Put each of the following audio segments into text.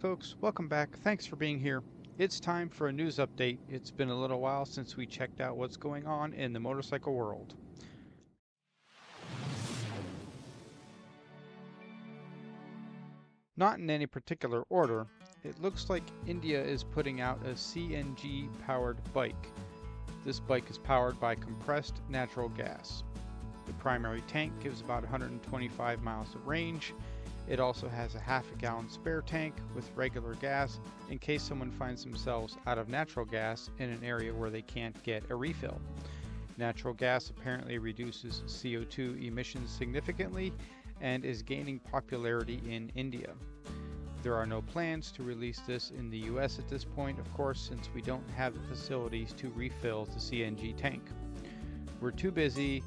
folks, welcome back. Thanks for being here. It's time for a news update. It's been a little while since we checked out what's going on in the motorcycle world. Not in any particular order, it looks like India is putting out a CNG powered bike. This bike is powered by compressed natural gas. The primary tank gives about 125 miles of range. It also has a half-a-gallon spare tank with regular gas in case someone finds themselves out of natural gas in an area where they can't get a refill. Natural gas apparently reduces CO2 emissions significantly and is gaining popularity in India. There are no plans to release this in the US at this point, of course, since we don't have the facilities to refill the CNG tank. We're too busy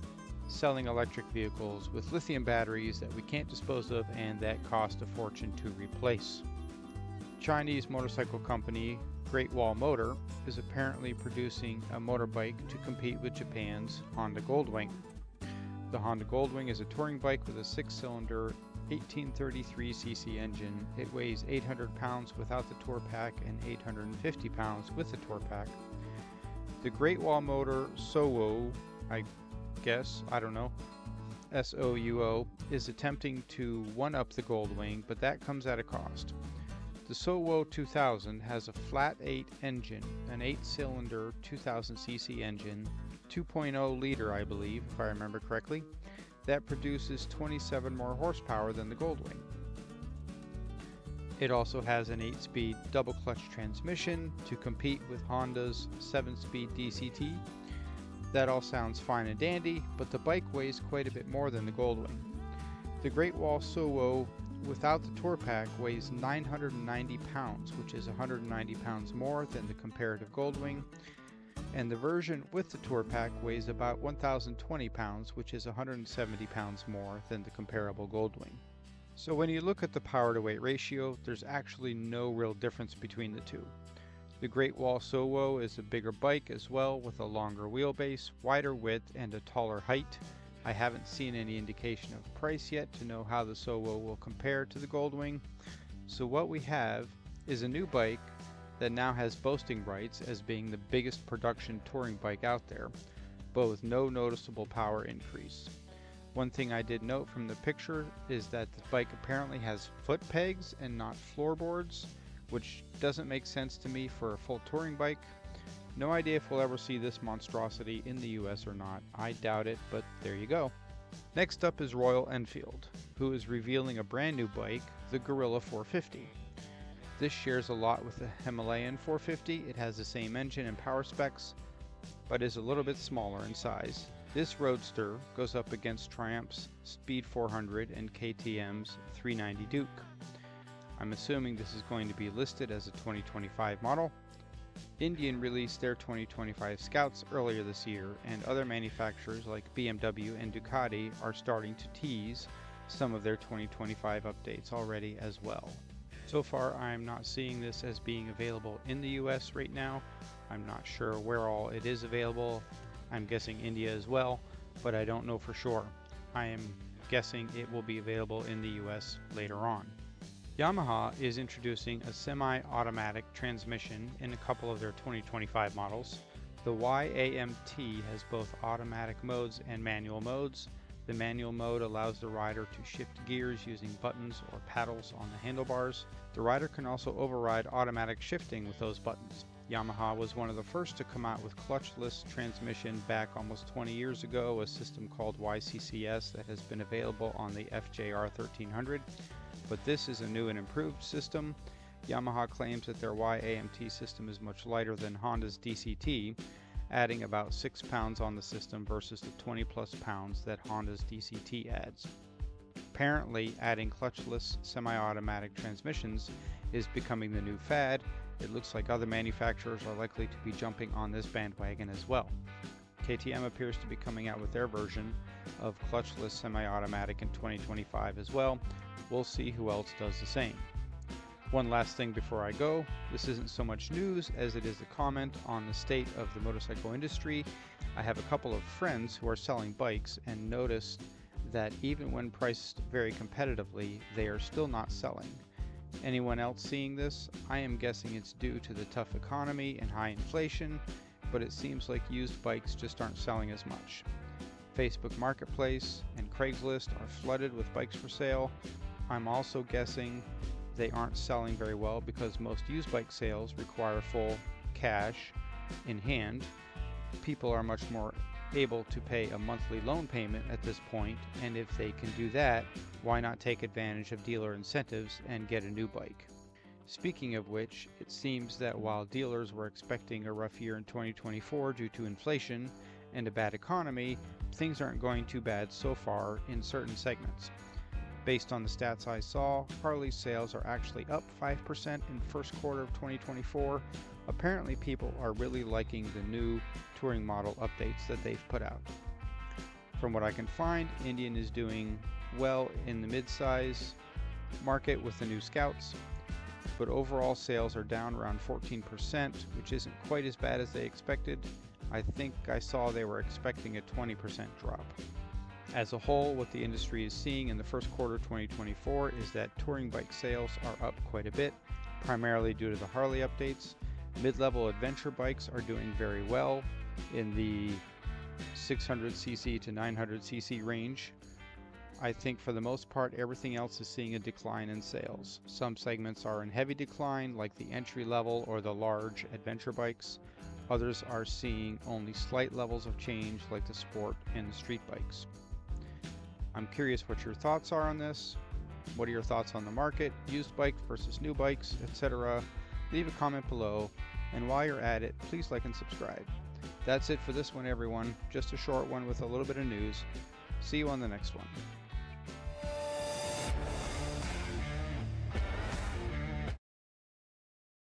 selling electric vehicles with lithium batteries that we can't dispose of and that cost a fortune to replace. Chinese motorcycle company Great Wall Motor is apparently producing a motorbike to compete with Japan's Honda Goldwing. The Honda Goldwing is a touring bike with a 6-cylinder 1833cc engine. It weighs 800 pounds without the tour pack and 850 pounds with the tour pack. The Great Wall Motor Souwo, SOUO, is attempting to one-up the Goldwing, but that comes at a cost. The Souwo 2000 has a flat 8 engine, an 8-cylinder 2000cc engine, 2.0 liter I believe, if I remember correctly, that produces 27 more horsepower than the Goldwing. It also has an 8-speed double-clutch transmission to compete with Honda's 7-speed DCT. That all sounds fine and dandy, but the bike weighs quite a bit more than the Goldwing. The Great Wall Souwo without the tour pack weighs 990 pounds, which is 190 pounds more than the comparative Goldwing, and the version with the tour pack weighs about 1,020 pounds, which is 170 pounds more than the comparable Goldwing. So when you look at the power to weight ratio, there's actually no real difference between the two. The Great Wall Souwo is a bigger bike as well, with a longer wheelbase, wider width, and a taller height. I haven't seen any indication of price yet to know how the Souwo will compare to the Goldwing. So what we have is a new bike that now has boasting rights as being the biggest production touring bike out there, but with no noticeable power increase. One thing I did note from the picture is that the bike apparently has foot pegs and not floorboards, which doesn't make sense to me for a full touring bike. No idea if we'll ever see this monstrosity in the US or not. I doubt it, but there you go. Next up is Royal Enfield, who is revealing a brand new bike, the Guerrilla 450. This shares a lot with the Himalayan 450. It has the same engine and power specs, but is a little bit smaller in size. This roadster goes up against Triumph's Speed 400 and KTM's 390 Duke. I'm assuming this is going to be listed as a 2025 model. Indian released their 2025 Scouts earlier this year, and other manufacturers like BMW and Ducati are starting to tease some of their 2025 updates already as well. So far, I'm not seeing this as being available in the US right now. I'm not sure where all it is available. I'm guessing India as well, but I don't know for sure. I am guessing it will be available in the US later on. Yamaha is introducing a semi-automatic transmission in a couple of their 2025 models. The YAMT has both automatic modes and manual modes. The manual mode allows the rider to shift gears using buttons or paddles on the handlebars. The rider can also override automatic shifting with those buttons. Yamaha was one of the first to come out with clutchless transmission back almost 20 years ago, a system called YCCS that has been available on the FJR 1300. But this is a new and improved system. Yamaha claims that their YAMT system is much lighter than Honda's DCT, adding about 6 pounds on the system versus the 20 plus pounds that Honda's DCT adds. Apparently, adding clutchless semi-automatic transmissions is becoming the new fad. It looks like other manufacturers are likely to be jumping on this bandwagon as well. KTM appears to be coming out with their version of clutchless semi-automatic in 2025 as well. We'll see who else does the same. One last thing before I go, this isn't so much news as it is a comment on the state of the motorcycle industry. I have a couple of friends who are selling bikes and noticed that even when priced very competitively, they are still not selling. Anyone else seeing this? I am guessing it's due to the tough economy and high inflation, but it seems like used bikes just aren't selling as much. Facebook Marketplace and Craigslist are flooded with bikes for sale. I'm also guessing they aren't selling very well because most used bike sales require full cash in hand. People are much more able to pay a monthly loan payment at this point, and if they can do that, why not take advantage of dealer incentives and get a new bike? Speaking of which, it seems that while dealers were expecting a rough year in 2024 due to inflation and a bad economy, things aren't going too bad so far in certain segments. Based on the stats I saw, Harley's sales are actually up 5% in the first quarter of 2024. Apparently people are really liking the new touring model updates that they've put out. From what I can find, Indian is doing well in the mid-size market with the new Scouts, but overall sales are down around 14%, which isn't quite as bad as they expected. I think I saw they were expecting a 20% drop. As a whole, what the industry is seeing in the first quarter 2024 is that touring bike sales are up quite a bit, primarily due to the Harley updates. Mid-level adventure bikes are doing very well in the 600cc to 900cc range. I think for the most part everything else is seeing a decline in sales. Some segments are in heavy decline, like the entry level or the large adventure bikes. Others are seeing only slight levels of change, like the sport and the street bikes. I'm curious what your thoughts are on this. What are your thoughts on the market, used bike versus new bikes, etc.? Leave a comment below, and while you're at it, please like and subscribe. That's it for this one, everyone. Just a short one with a little bit of news. See you on the next one.